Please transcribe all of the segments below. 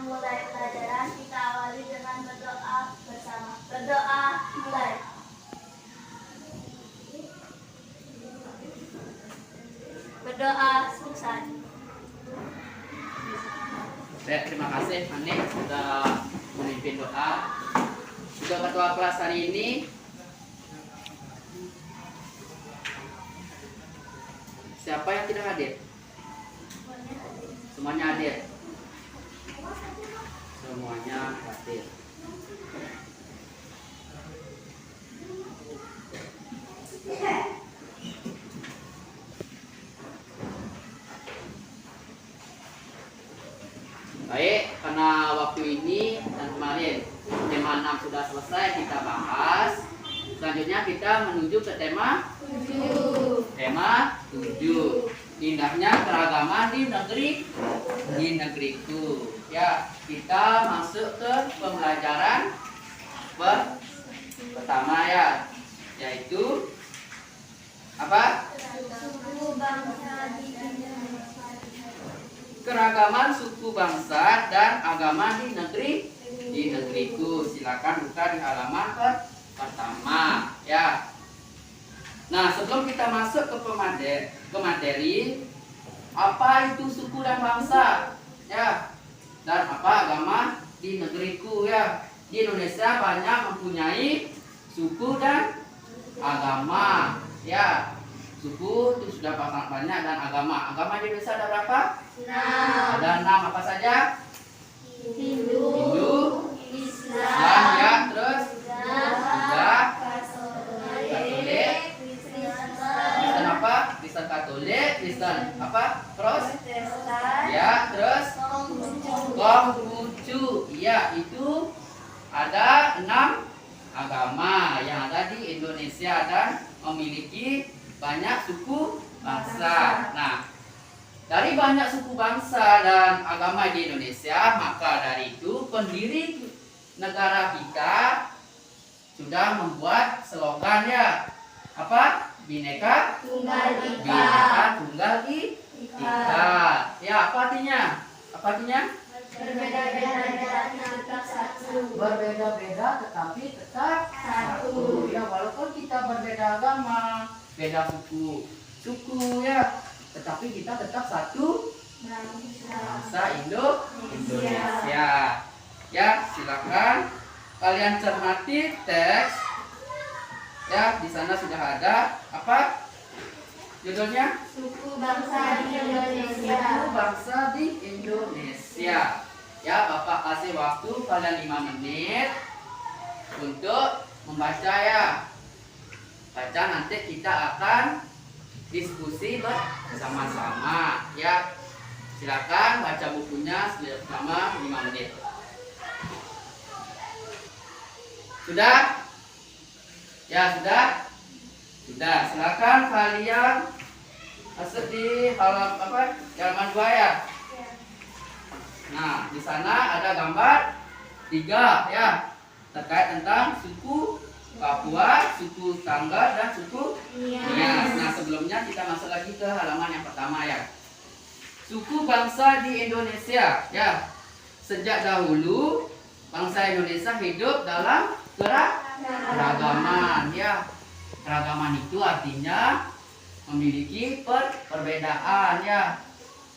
memulai pelajaran, kita awali dengan berdoa bersama. Berdoa, mulai. Berdoa, selesai. Terima kasih Manik sudah memimpin doa. Juga ketua kelas hari ini. Siapa yang tidak hadir? Semuanya hadir. Semuanya hadir. Baik, karena waktu ini dan kemarin tema 6 sudah selesai kita bahas. Selanjutnya kita menuju ke tema 7. Tema 7. Indahnya keragaman di negeriku. Ya, kita masuk ke pembelajaran pertama ya, yaitu apa? Suku bangsa di Indonesia. Keragaman suku bangsa dan agama di negeriku. Silakan buka di halaman pertama ya. Nah, sebelum kita masuk ke materi apa itu suku dan bangsa ya, dan apa agama di negeriku ya. Di Indonesia banyak mempunyai suku dan agama ya. Suku itu sudah sangat banyak, dan agama di Indonesia ada berapa? 6. Ada 6 apa saja? Hindu, Islam ya, terus Buddha, Katolik, Kristen apa? Kristen Katolik, Kristen apa? Terus ya, terus Konghucu. Iya, itu ada 6 agama yang ada di Indonesia dan memiliki banyak suku bangsa. Nah, dari banyak suku bangsa dan agama di Indonesia, maka dari itu pendiri negara kita sudah membuat slogan ya. Apa? Bhinneka Tunggal Ika. Bhinneka Tunggal Ika. Ya, apa artinya? Apa artinya? Berbeda-beda tetap satu. Berbeda-beda tetapi tetap satu. Ya, walaupun kita berbeda agama, beda suku ya, tetapi kita tetap satu bangsa Indonesia. Ya, silakan kalian cermati teks. Ya, di sana sudah ada apa judulnya? Suku bangsa di Indonesia. Suku bangsa di Indonesia. Ya, Bapak kasih waktu kalian 5 menit untuk membaca ya. Baca, nanti kita akan diskusi bersama-sama ya. Silakan baca bukunya selama 5 menit. Sudah? Ya, sudah? Sudah. Silakan kalian masuk di halaman 2 ya. Nah, di sana ada gambar 3 ya, terkait tentang suku Papua, suku Tangga, dan suku Nias. Nah, sebelumnya kita masuk lagi ke halaman yang pertama ya. Suku bangsa di Indonesia ya. Sejak dahulu bangsa Indonesia hidup dalam keragaman ya. Keragaman itu artinya memiliki perbedaan ya.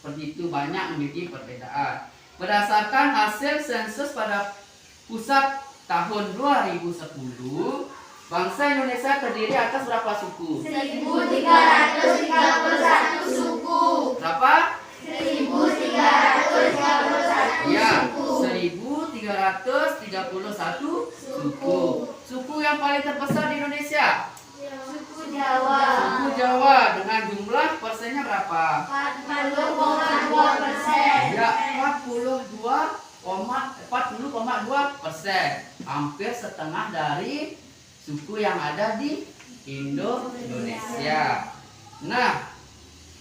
Seperti itu, banyak memiliki perbedaan. Berdasarkan hasil sensus pada pusat tahun 2010, bangsa Indonesia terdiri atas berapa suku? 1331 suku. Berapa? 1331 Ya, suku. 1331 suku. Suku yang paling terbesar di Indonesia? Suku Jawa. Suku Jawa dengan jumlah persennya berapa? 40,2%. Ya, 40,2%. Hampir setengah dari suku yang ada di Indonesia. Nah,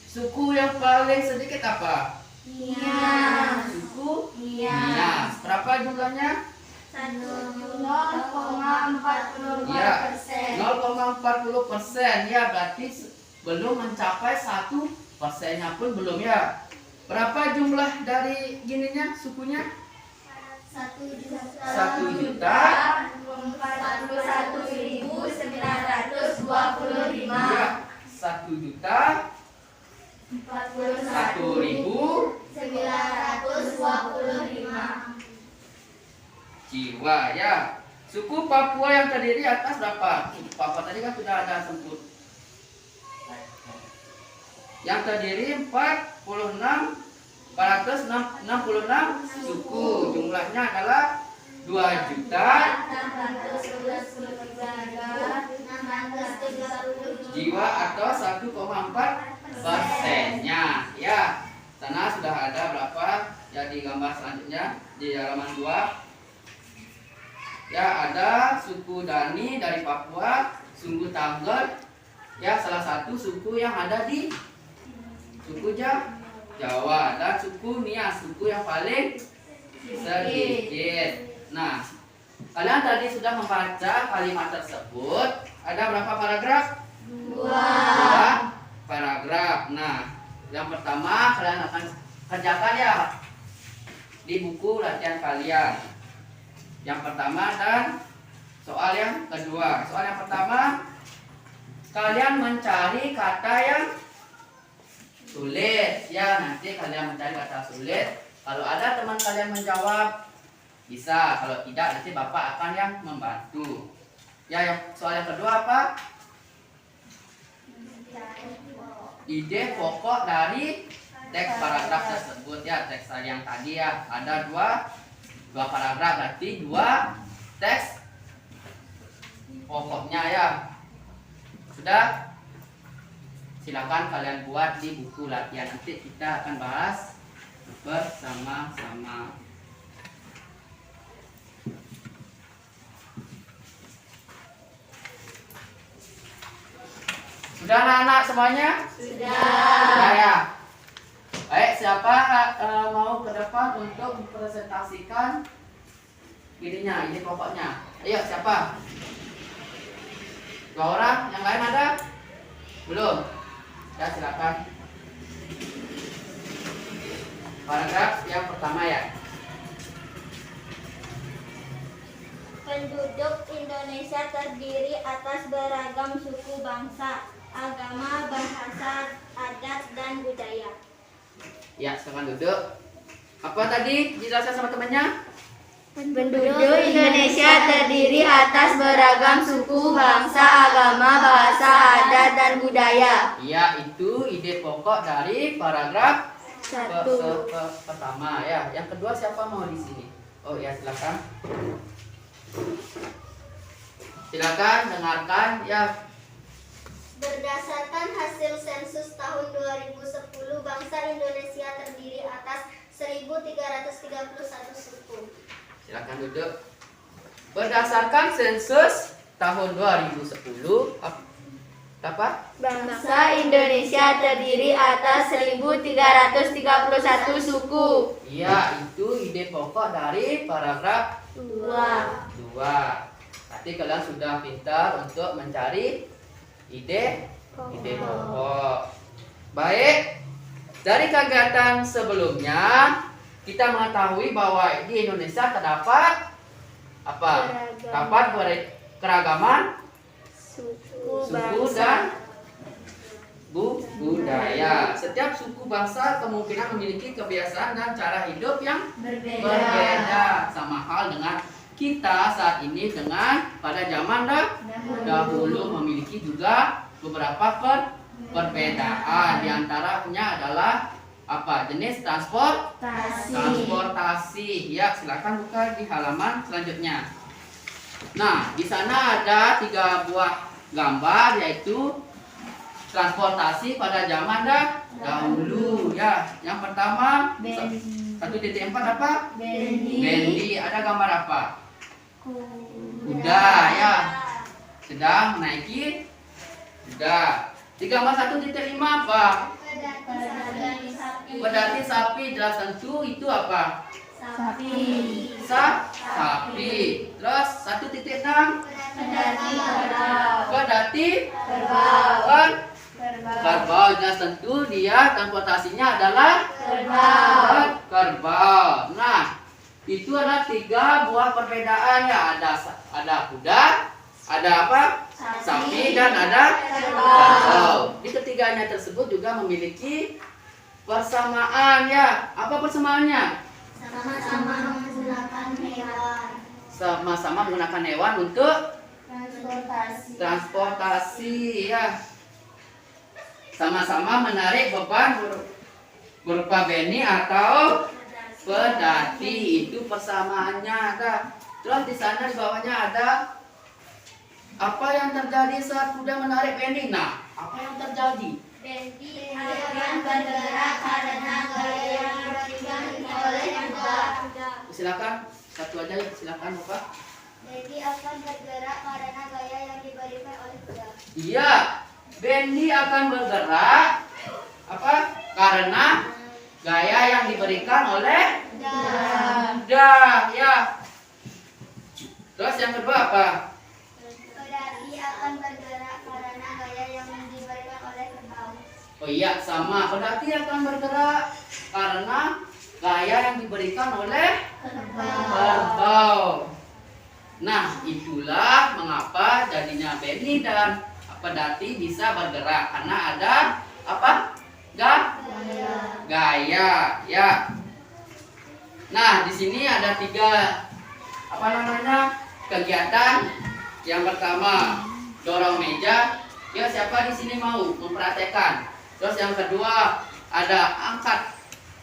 suku yang paling sedikit apa? Nias. Suku Nias. Nias. Berapa jumlahnya? 0,42%. Ya, 0,40%. Ya, berarti belum mencapai 1%-nya pun belum ya. Berapa jumlah dari gininya sukunya? Iya, 1.041.925 jiwa ya. Suku Papua yang terdiri atas berapa? Suku Papua tadi kan sudah ada sebut. Yang terdiri 466 suku. Jumlahnya adalah 2.611.630 jiwa atau 1,4%-nya ya. Sana sudah ada berapa ya di gambar selanjutnya di halaman 2 ya, ada suku Dani dari Papua, suku Tangger ya, salah satu suku yang ada di suku Jawa, dan suku Nias, suku yang paling sedikit. Nah, kalian tadi sudah membaca kalimat tersebut. Ada berapa paragraf? 2 paragraf. Nah, yang pertama kalian akan kerjakan ya di buku latihan kalian. Yang pertama dan soal yang kedua. Soal yang pertama, kalian mencari kata yang sulit ya. Nanti kalian mencari kata sulit. Kalau ada teman kalian menjawab bisa, kalau tidak nanti bapak akan yang membantu. Ya, yang soal yang kedua apa? Ide pokok dari teks paragraf tersebut ya. Teks yang tadi ya ada dua paragraf, berarti 2 teks pokoknya ya. Sudah? Silakan kalian buat di buku latihan, nanti kita akan bahas bersama-sama. Sudah anak-anak semuanya? Sudah ya. Baik, siapa mau ke depan untuk mempresentasikan ide pokoknya? Ayo, siapa? 2 orang, yang lain ada? Belum? Ya, silakan. Paragraf yang pertama ya. Penduduk Indonesia terdiri atas beragam suku bangsa, agama, bahasa, adat, dan budaya. Ya, silakan duduk. Apa tadi dijelaskan sama temannya? Penduduk Indonesia terdiri atas beragam suku, bangsa, agama, bahasa, adat, dan budaya. Ya, itu ide pokok dari paragraf 1. pertama ya. Yang kedua siapa mau di sini? Oh ya, silakan. Silakan dengarkan ya. Berdasarkan hasil sensus tahun 2010, bangsa Indonesia terdiri atas 1.331 suku. Silakan duduk. Berdasarkan sensus tahun 2010, apa? Bangsa Indonesia terdiri atas 1.331 suku. Iya, itu ide pokok dari paragraf 2. 2. Berarti kalian sudah pintar untuk mencari ide pokok. Baik, dari kegiatan sebelumnya kita mengetahui bahwa di Indonesia terdapat apa? Terdapat keragaman suku dan budaya. Setiap suku bangsa kemungkinan memiliki kebiasaan dan cara hidup yang berbeda. Sama hal dengan kita saat ini dengan pada zaman dahulu memiliki juga beberapa perbedaan. Di antaranya adalah apa? Jenis transportasi. Ya, silakan buka di halaman selanjutnya. Nah, di sana ada 3 buah gambar, yaitu transportasi pada zaman dahulu ya. Yang pertama 1.4 apa? Bendi. Ada gambar apa? Kuda ya. Sedang menaiki kuda. Di gambar 1.5 apa? Pedati sapi. Jelas tentu itu apa? Sapi. Terus 1.6 pedati kerbau. Jelas tentu dia transportasinya adalah kerbau. Nah, itu adalah 3 buah perbedaan ya. Ada kuda, ada apa? Sapi dan ada kerbau. Di ketiganya tersebut juga memiliki persamaan ya. Apa persamaannya? Sama-sama menggunakan hewan. Sama-sama menggunakan hewan untuk Transportasi. ya. Sama-sama menarik beban berupa beni atau pedati. Itu persamaannya ada. Terus di sana di bawahnya ada apa yang terjadi saat kuda menarik beni. Nah, apa yang terjadi? Beni akan bergerak karena gaya yang diberikan oleh kuda. Silakan satu aja, silakan Bapak. Beni akan bergerak karena gaya yang diberikan oleh kuda. Iya, Bendi akan bergerak apa? Karena gaya yang diberikan oleh kuda, ya. Terus yang kedua apa? Pedati akan bergerak karena gaya yang diberikan oleh kerbau. Oh iya, sama. Pedati akan bergerak karena gaya yang diberikan oleh kerbau. Nah, itulah mengapa jadinya Bendi dan pedati bisa bergerak karena ada apa? Gaya, ya. Nah, di sini ada 3 apa namanya? Kegiatan. Yang pertama, dorong meja. Ya, siapa di sini mau mempraktekkan? Terus yang kedua, ada angkat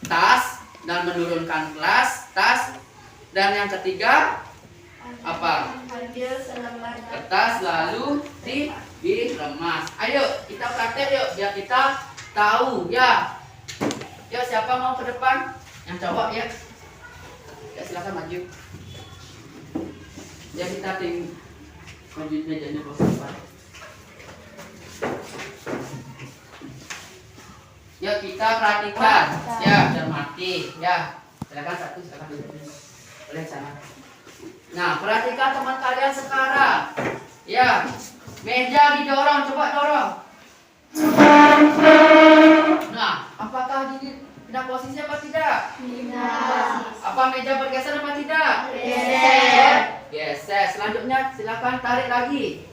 tas dan menurunkan tas. Dan yang ketiga, apa? Ambil selembar Kertas lalu diremas. Ayo kita praktek yuk biar kita tahu ya. Yuk siapa mau ke depan? Yang cowok ya. Ya silakan maju. Ya kita maju mejanya ke depan. Yuk kita perhatikan. Ya cermati. Ya silakan satu silakan duduk. Boleh sana. Nah, perhatikan teman kalian sekarang. Ya, meja didorong, coba dorong. Nah, apakah ini pindah posisi apa tidak? Apa meja bergeser apa tidak? Geser. Selanjutnya silakan tarik lagi.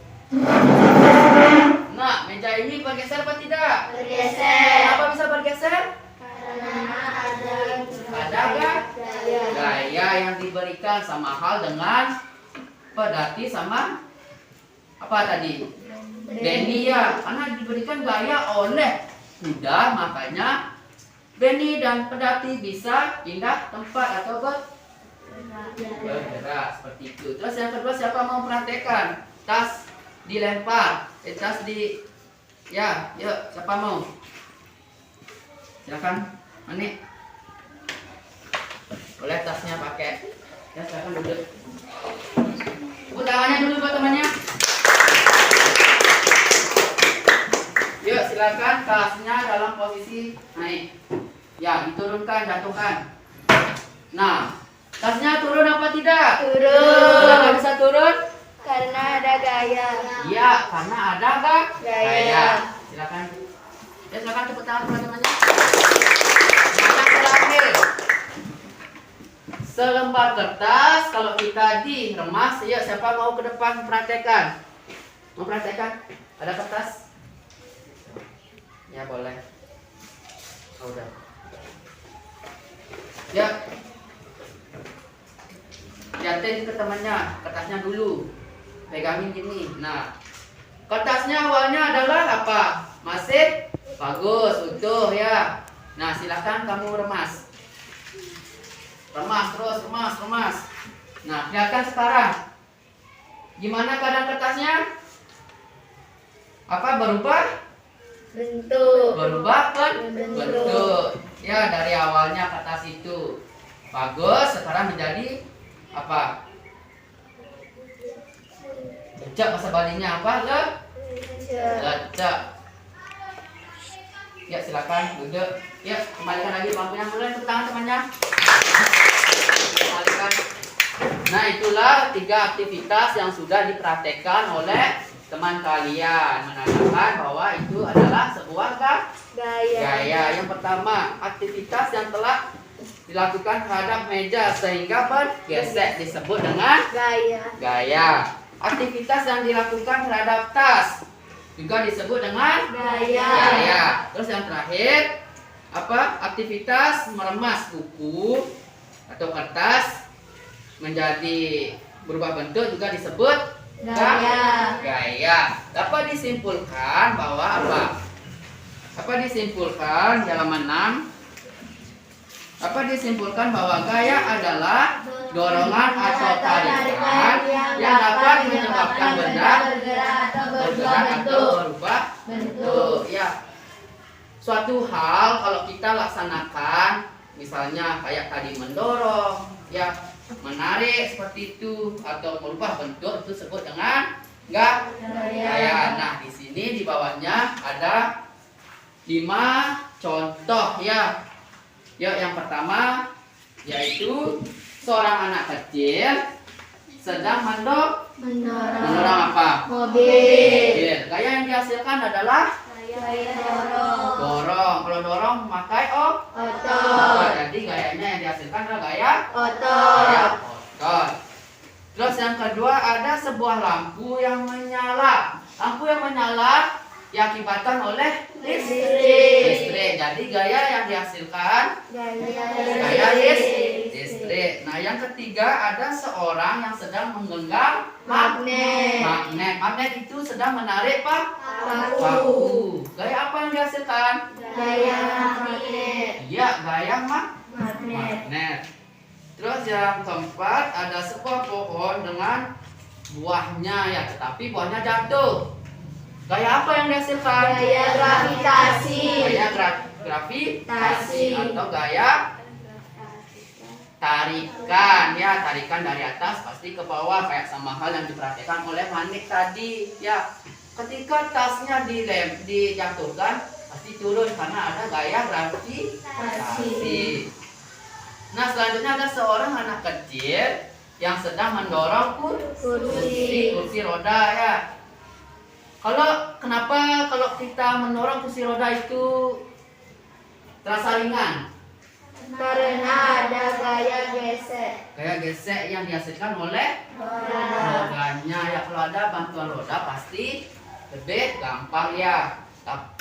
Nah, meja ini bergeser apa tidak? Kenapa bisa bergeser? Ada gaya yang diberikan, sama hal dengan pedati sama apa tadi? Beni ya, karena diberikan gaya oleh kuda, makanya Beni dan pedati bisa pindah tempat atau bergerak seperti itu. Terus yang kedua, siapa mau praktekkan? Tas dilempar, tas di ya, yuk siapa mau? Silakan, Manik. Boleh tasnya pakai. Ya silakan duduk. Tepuk tangannya dulu buat temannya. Yuk silakan tasnya dalam posisi naik. Ya diturunkan, jatuhkan. Nah, tasnya turun apa tidak? Turun. Kenapa bisa turun? Karena ada gaya. Iya, karena ada Gaya. Silakan. Ya silakan tepuk tangan buat temannya. Yang terakhir. Selembar kertas kalau kita diremas, ya siapa mau ke depan praktekkan? Mau praktekkan? Ada kertas? Ya boleh. Oh, udah. Ya. Lihatin ke temannya, kertasnya dulu. Pegangin gini. Nah, kertasnya awalnya adalah apa? Masih bagus, utuh ya. Nah, silakan kamu remas. Remas terus, remas. Nah, lihatkan sekarang. Gimana keadaan kertasnya? Apa berubah? Bentuk. Berubah Bentuk. bentuk. Ya, dari awalnya kertas itu bagus, sekarang menjadi apa? Lecek, bahasa Balinya apa? Lecek. Ya, silakan duduk. Ya, kembalikan lagi bangkunya. Mulai tepuk tangan temannya. Kembalikan. Nah, itulah 3 aktivitas yang sudah dipraktekkan oleh teman kalian, menandakan bahwa itu adalah sebuah gaya. Yang pertama, aktivitas yang telah dilakukan terhadap meja sehingga bergesek disebut dengan Gaya. gaya. Aktivitas yang dilakukan terhadap tas juga disebut dengan Gaya. gaya. Terus yang terakhir apa? Aktivitas meremas buku atau kertas menjadi berubah bentuk juga disebut Gaya. gaya. Dapat disimpulkan bahwa apa? Apa disimpulkan di halaman 6? Apa disimpulkan bahwa gaya adalah dorongan atau tarikan yang dapat menyebabkan benda bergerak atau berubah bentuk. Ya, suatu hal kalau kita laksanakan, misalnya kayak tadi mendorong, ya, menarik seperti itu atau merubah bentuk itu disebut dengan gaya. Nah, di sini di bawahnya ada 5 contoh ya. Yuk, yang pertama yaitu seorang anak kecil sedang mendorong apa? Mobil. Gaya yang dihasilkan adalah Gaya dorong. dorong. Kalau dorong memakai Otot. jadi gayanya yang dihasilkan adalah gaya Otot. otot. Terus yang kedua ada sebuah lampu yang menyala. Lampu yang menyala diakibatkan oleh listrik. Jadi gaya yang dihasilkan gaya listrik. Nah, yang ketiga ada seorang yang sedang menggenggam Magnet. Magnet itu sedang menarik Paku. paku. Gaya apa yang dihasilkan? Gaya magnet. Iya, gaya Magnet. magnet. Terus yang keempat ada sebuah pohon dengan buahnya ya, tetapi buahnya jatuh. Gaya apa yang dihasilkan? Gaya gravitasi. Gaya gravitasi atau gaya tarikan ya, tarikan dari atas pasti ke bawah kayak sama hal yang diperhatikan oleh Manik tadi ya. Ketika tasnya dijatuhkan pasti turun karena ada gaya gravitasi. Nah, selanjutnya ada seorang anak kecil yang sedang mendorong kursi roda ya. Kenapa kita mendorong kursi roda itu terasa ringan? Karena ada gaya gesek. Gaya gesek yang dihasilkan oleh rodanya ya. Kalau ada bantuan roda pasti lebih gampang ya.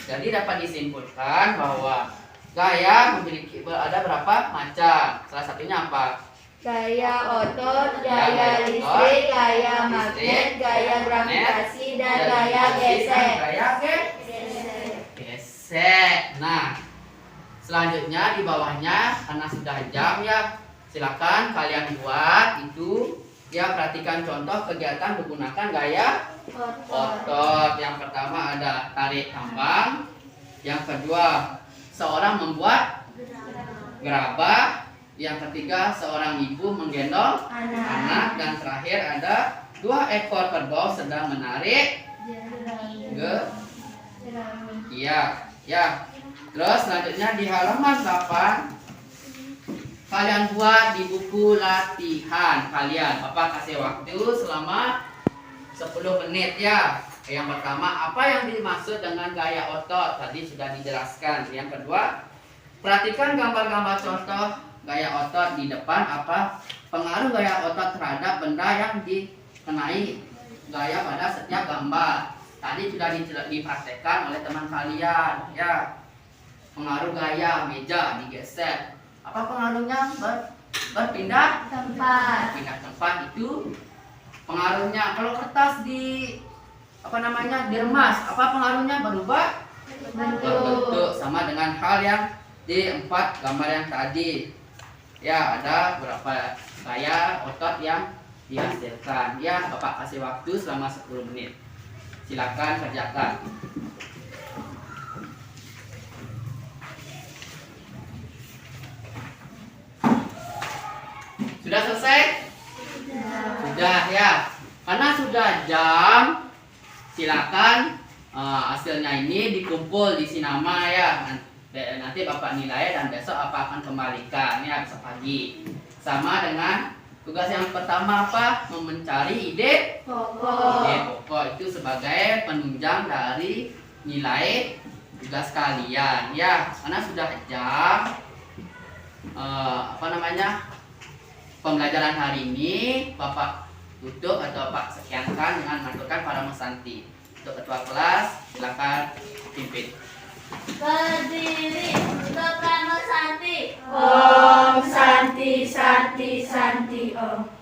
Jadi dapat disimpulkan bahwa gaya ada berapa macam. Salah satunya apa? Gaya otot, gaya listrik, gaya magnet, gaya gravitasi, dan gaya gesek. Gaya gesek. Nah, selanjutnya di bawahnya karena sudah jam ya, silakan kalian buat itu ya. Perhatikan contoh kegiatan menggunakan gaya otot. Yang pertama ada tarik tambang. Yang kedua seorang membuat gerabah. Yang ketiga seorang ibu menggendong anak. Dan terakhir ada 2 ekor kerbau sedang menarik ya. Terus selanjutnya di halaman 8 kalian buat di buku latihan kalian. Bapak kasih waktu selama 10 menit ya. Yang pertama, apa yang dimaksud dengan gaya otot? Tadi sudah dijelaskan. Yang kedua, perhatikan gambar-gambar contoh gaya otot di depan. Apa pengaruh gaya otot terhadap benda yang dikenai gaya pada setiap gambar? Tadi sudah dipraktekkan oleh teman kalian ya. Pengaruh gaya meja digesek. Apa pengaruhnya? Berpindah Tempat. tempat itu pengaruhnya. Kalau kertas diremas, apa pengaruhnya? Berubah bentuk. Sama dengan hal yang di 4 gambar yang tadi ya. Ada beberapa gaya otot yang dihasilkan ya. Bapak kasih waktu selama 10 menit. Silakan kerjakan. Sudah selesai? Sudah ya. Karena sudah jam, silakan hasilnya ini dikumpul di Sinama ya. Nanti Bapak nilai dan besok Bapak akan kembalikan ya besok pagi. Sama dengan tugas yang pertama apa? Mencari ide pokok itu sebagai penunjang dari nilai tugas kalian ya. Karena sudah jam, pembelajaran hari ini Bapak tutup atau Pak sekiankan dengan mengaturkan para Santi. Untuk ketua kelas silakan pimpin. Berdiri untuk Santi. Om Santi Santi Santi Om.